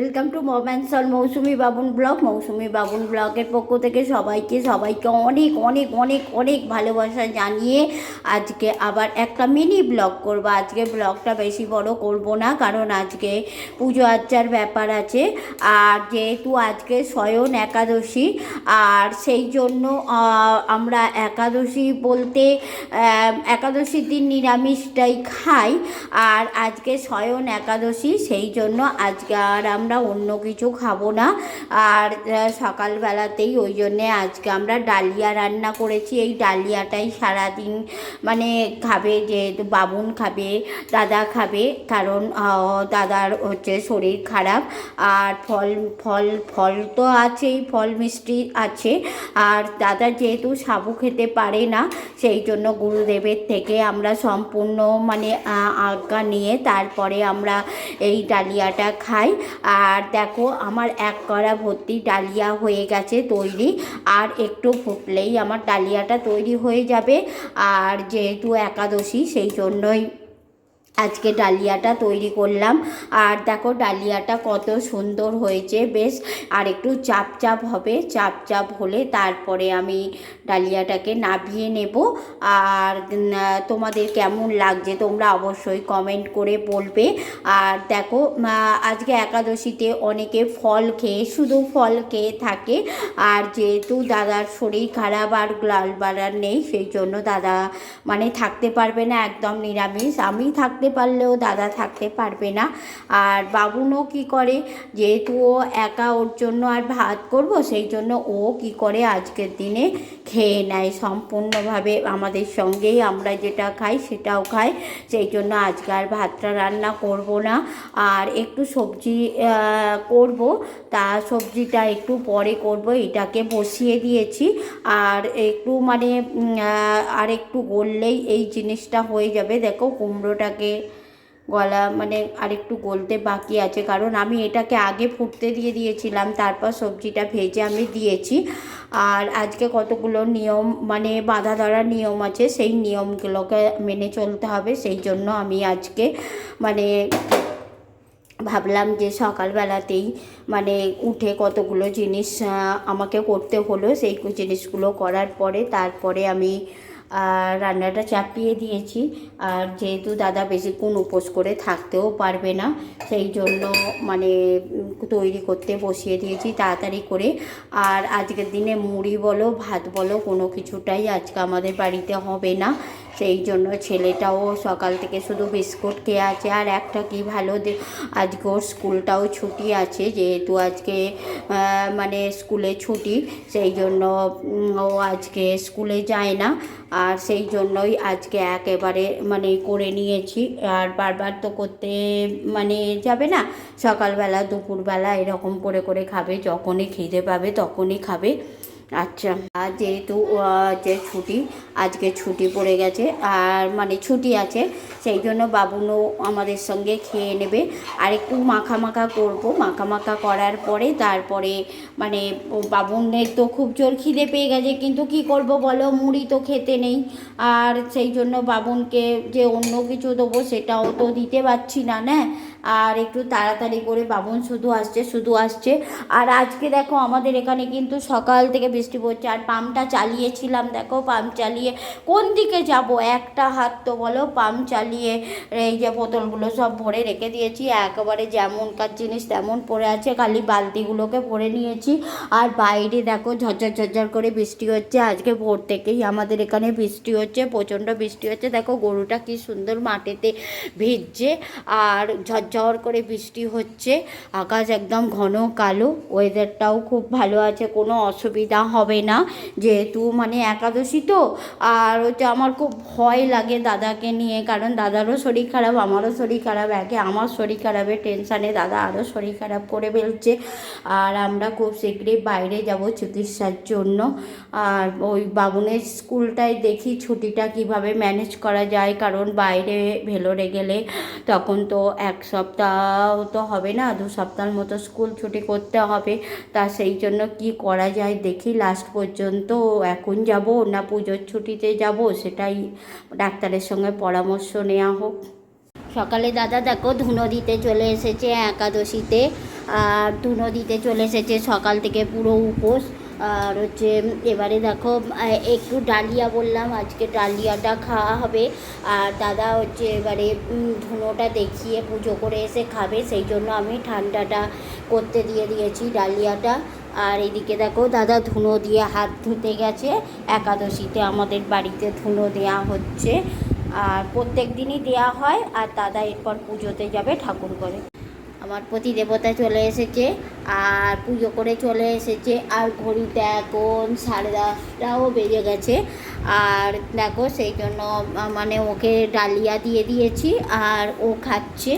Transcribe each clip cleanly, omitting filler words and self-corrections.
Welcome to moments Mousumi Babun blog. মৌসুমি বাবুন ব্লগের পক্ষ থেকে সবাইকে অনেক অনেক অনেক অনেক ভালোবাসা জানিয়ে আজকে আবার একটা মিনি ব্লগ করব। আজকে ব্লগটা বেশি বড় করব না, কারণ আজকে পুজো আর্চার ব্যাপার আছে। আর যেহেতু আজকে শয়ন একাদশী, আর সেই জন্য আমরা একাদশী বলতে একাদশীর দিন নিরামিষটাই খাই। আর আজকে শয়ন একাদশী, সেই জন্য আজকে আর আমরা অন্য কিছু খাবো না। আর সকালবেলাতেই ওই জন্যে আজকে আমরা ডালিয়া রান্না করেছি। এই ডালিয়াটাই সারাদিন মানে খাবে, যেহেতু বাবুন খাবে, দাদা খাবে, কারণ দাদার হচ্ছে শরীর খারাপ। আর ফল ফল ফল তো আছেই, ফল মিষ্টি আছে। আর দাদা যেহেতু সাবু খেতে পারে না, সেই জন্য গুরুদেবের থেকে আমরা সম্পূর্ণ মানে আজ্ঞা নিয়ে তারপরে আমরা এই ডালিয়াটা খাই। আর দেখো আমার এক কড়া ভর্তি ডালিয়া হয়ে গেছে তৈরি, আর একটু ফুটলেই আমার ডালিয়াটা তৈরি হয়ে যাবে। আর যেহেতু একাদশী, সেই জন্যই আজকে ডালিয়াটা তৈরি করলাম। আর দেখো ডালিয়াটা কত সুন্দর হয়েছে, বেশ। আর একটু চাপ চাপ হবে, চাপ চাপ হলে তারপরে আমি ডালিয়াটাকে নামিয়ে নেব। আর তোমাদের কেমন লাগছে তোমরা অবশ্যই কমেন্ট করে বলবে। আর দেখো আজকে একাদশীতে অনেকে ফল খেয়ে, শুধু ফল খেয়ে থাকে। আর যেহেতু দাদার শরীর খারাপ আর লাল বাড়ার নেই, সেই জন্য দাদা মানে থাকতে পারবে না, একদম নিরামিষ। আমি থাকতে পারলেও দাদা থাকতে পারবে না। আর বাবুনও কি করে, যেহেতু ও একা, ওর জন্য আর ভাত করব, সেই জন্য ও কি করে আজকের দিনে খেয়ে নেয় সম্পূর্ণভাবে আমাদের সঙ্গেই। আমরা যেটা খাই সেটাও খাই, সেই জন্য আজকে আর ভাতটা রান্না করব না। আর একটু সবজি করব, তা সবজিটা একটু পরে করব। এটাকে বসিয়ে দিয়েছি, আর একটু মানে আর একটু গললেই এই জিনিসটা হয়ে যাবে। দেখো কুমড়োটাকে গলা মানে আরেকটু গলতে বাকি আছে, কারণ আমি এটাকে আগে ফুটতে দিয়ে দিয়েছিলাম, তারপর সবজিটা ভেজে আমি দিয়েছি। আর আজকে কতগুলো নিয়ম মানে বাঁধা ধরা নিয়ম আছে, সেই নিয়মগুলোকে মেনে চলতে হবে। সেই জন্য আমি আজকে মানে ভাবলাম যে সকালবেলাতেই মানে উঠে কতগুলো জিনিস আমাকে করতে হলো, সেই জিনিসগুলো করার পরে তারপরে আমি রান্নাটা চাপিয়ে দিয়েছি। আর যেহেতু দাদা বেশিক্ষণ উপোস করে থাকতেও পারবে না, সেই জন্য মানে তৈরি করতে বসিয়ে দিয়েছি তাড়াতাড়ি করে। আর আজকের দিনে মুড়ি বলো ভাত বলো কোনো কিছুটাই আজকে আমাদের বাড়িতে হবে না, সেই জন্য ছেলেটাও সকাল থেকে শুধু বিস্কুট খেয়ে আছে। আর একটা কি ভালো, আজকে ওর স্কুলটাও ছুটি আছে, যেহেতু আজকে মানে স্কুলে ছুটি, সেই জন্য ও আজকে স্কুলে যায় না। আর সেই জন্যই আজকে একেবারে মানে করে নিয়েছি। আর বারবার তো করতে মানে যাবে না, সকালবেলা দুপুরবেলা এরকম করে করে খাবে, যখনই খিদে পাবে তখনই খাবে। আচ্ছা, আর যেহেতু যে ছুটি, আজকে ছুটি পড়ে গেছে, আর মানে ছুটি আছে, সেই জন্য বাবুনও আমাদের সঙ্গে খেয়ে নেবে। আর একটু মাখা মাখা করবো, মাখা মাখা করার পরে তারপরে মানে বাবুনের তো খুব জোর খিদে পেয়ে গেছে, কিন্তু কি করব বলো, মুড়ি তো খেতে নেই। আর সেই জন্য বাবুনকে যে অন্য কিছু দেবো সেটাও তো দিতে পারছি না, না। আর একটু তাড়াতাড়ি করে বাবুন শুধু আসছে। আর আজকে দেখো আমাদের এখানে কিন্তু সকাল থেকে বৃষ্টি পড়ছে, আর পাম্পটা চালিয়েছিলাম, দেখো পাম্প চালিয়ে কোন দিকে যাব, একটা হাত তো বলো, পাম্প চালিয়ে এই যে বোতলগুলো সব ভরে রেখে দিয়েছি, একেবারে যেমনকার জিনিস তেমন পড়ে আছে, খালি বালতিগুলোকে ভরে নিয়েছি। আর বাইরে দেখো ঝরঝর ঝরঝর করে বৃষ্টি হচ্ছে, আজকে ভোর থেকেই আমাদের এখানে বৃষ্টি হচ্ছে, প্রচণ্ড বৃষ্টি হচ্ছে। দেখো গরুটা কি সুন্দর মাটিতে ভিজছে, আর ঝরঝর করে বৃষ্টি হচ্ছে, আকাশ একদম ঘন কালো, ওয়েদারটাও খুব ভালো আছে, কোনো অসুবিধা হবে না, যেহেতু মানে একাদশী তো। আর হচ্ছে আমার খুব ভয় লাগে দাদাকে নিয়ে, কারণ দাদারও শরীর খারাপ, আমারও শরীর খারাপ, একে আমার শরীর খারাপের টেনশানে দাদা আরও শরীর খারাপ করে ফেলছে। আর আমরা খুব শীঘ্রই বাইরে যাব চিকিৎসার জন্য। আর ওই বাবুনের স্কুলটায় দেখি ছুটিটা কিভাবে ম্যানেজ করা যায়, কারণ বাইরে ভেলোরে গেলে তখন তো এক সপ্তাহ তো হবে না, 2 সপ্তাহের মতো স্কুল ছুটি করতে হবে। তা সেই জন্য কি করা যায় দেখি, লাস্ট পর্যন্ত এখন যাব না পুজোর ছুটিতে যাব, সেটাই ডাক্তারের সঙ্গে পরামর্শ নেওয়া হোক। সকালে দাদা দেখো ধুনো দিতে চলে এসেছে একাদশীতে। আর ধুনো দিতে চলে এসেছে সকাল থেকে পুরো উপোস। আর হচ্ছে এবারে দেখো একটু ডালিয়া বললাম, আজকে ডালিয়াটা খাওয়া হবে। আর দাদা হচ্ছে এবারে ধুনোটা দেখিয়ে পুজো করে এসে খাবে, সেই জন্য আমি ঠান্ডাটা করতে দিয়ে দিয়েছি ডালিয়াটা। আর এদিকে দেখো দাদা ধুনো দিয়ে হাত ধুতে গেছে, একাদশীতে আমাদের বাড়িতে ধুনো দেওয়া হচ্ছে। আর প্রত্যেক দিনই দেওয়া হয়। আর দাদা এরপর পুজোতে যাবে ঠাকুর ঘরে। আমার প্রতি দেবতা চলে এসেছে আর পুজো করে চলে এসেছে। আর ঘড়িতে এখন 10:30টাও বেজে গেছে। আর দেখো সেই জন্য মানে ওকে ডালিয়া দিয়ে দিয়েছি আর ও খাচ্ছে।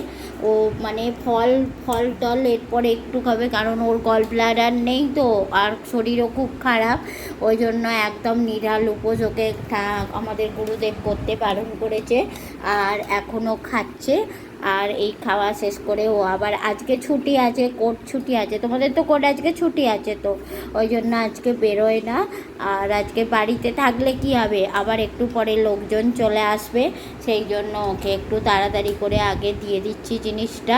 ও মানে ফল টল এরপরে একটু খাবে, কারণ ওর গল ব্লাডার নেই তো, আর শরীরও খুব খারাপ। ওই জন্য একদম নিরাল উপোস ওকে আমাদের গুরুদেব করতে বারণ করেছে। আর এখনও খাচ্ছে। আর এই খাওয়া শেষ করে ও আবার আজকে ছুটি আছে, কোর্ট ছুটি আছে, তোমাদের তো কোর্ট আজকে ছুটি আছে, তো ওই জন্য আজকে বেরোয় না। আর আজকে বাড়িতে থাকলে কি হবে, আবার একটু পরে লোকজন চলে আসবে, সেই জন্য ওকে একটু তাড়াতাড়ি করে আগে দিয়ে দিচ্ছি জিনিসটা।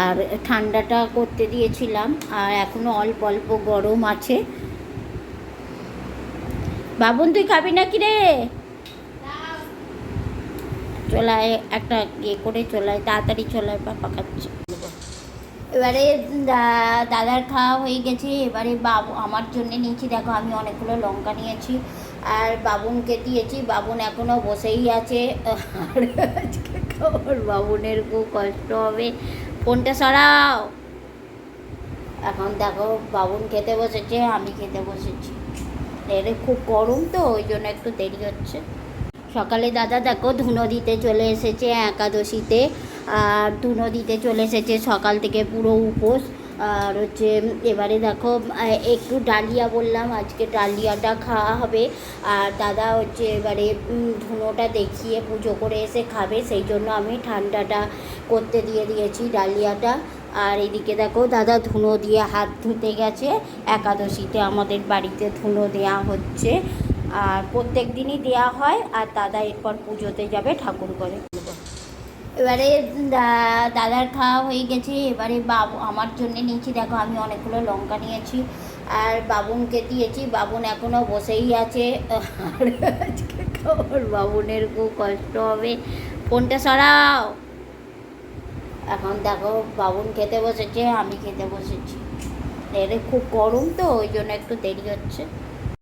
আর ঠান্ডাটা করতে দিয়েছিলাম, আর এখনও অল্প অল্প গরম আছে। বাবুন তুই খাবি না কি রে? চলায় একটা করে চলায়, তাড়াতাড়ি চলায়, পাপা খাচ্ছে। এবারে দাদার খাওয়া হয়ে গেছে। এবারে বাবু আমার জন্যে নিয়েছি, দেখো আমি অনেকগুলো লঙ্কা নিয়েছি আর বাবুনকে দিয়েছি। বাবুন এখনও বসেই আছে। আর আজকে খাবার বাবুনের খুব কষ্ট হবে। ফোনটা সরাও। এখন দেখো বাবুন খেতে বসেছে, আমি খেতে বসেছি। এর খুব গরম তো ওই জন্য একটু দেরি হচ্ছে। সকালে দাদা দেখো ধুনো দিতে চলে এসেছে একাদশীতে। আর ধুনো দিতে চলে এসেছে সকাল থেকে পুরো উপোস। আর হচ্ছে এবারে দেখো একটু ডালিয়া বললাম, আজকে ডালিয়াটা খাওয়া হবে। আর দাদা হচ্ছে এবারে ধুনোটা দেখিয়ে পুজো করে এসে খাবে, সেই জন্য আমি ঠান্ডাটা করতে দিয়ে দিয়েছি ডালিয়াটা। আর এদিকে দেখো দাদা ধুনো দিয়ে হাত ধুতে গেছে, একাদশীতে আমাদের বাড়িতে ধুনো দেওয়া হচ্ছে। আর প্রত্যেক দিনই দেওয়া হয়। আর দাদা এরপর পুজোতে যাবে ঠাকুর ঘরে। এবারে দাদার খাওয়া হয়ে গেছে। এবারে বাবু আমার জন্যে নিয়েছি, দেখো আমি অনেকগুলো লঙ্কা নিয়েছি আর বাবুনকে দিয়েছি। বাবুন এখনও বসেই আছে। আর আজকে খাবার বাবুনের খুব কষ্ট হবে। ফোনটা সরাও। এখন দেখো বাবুন খেতে বসেছে, আমি খেতে বসেছি। এর খুব গরম তো ওই জন্য একটু দেরি হচ্ছে।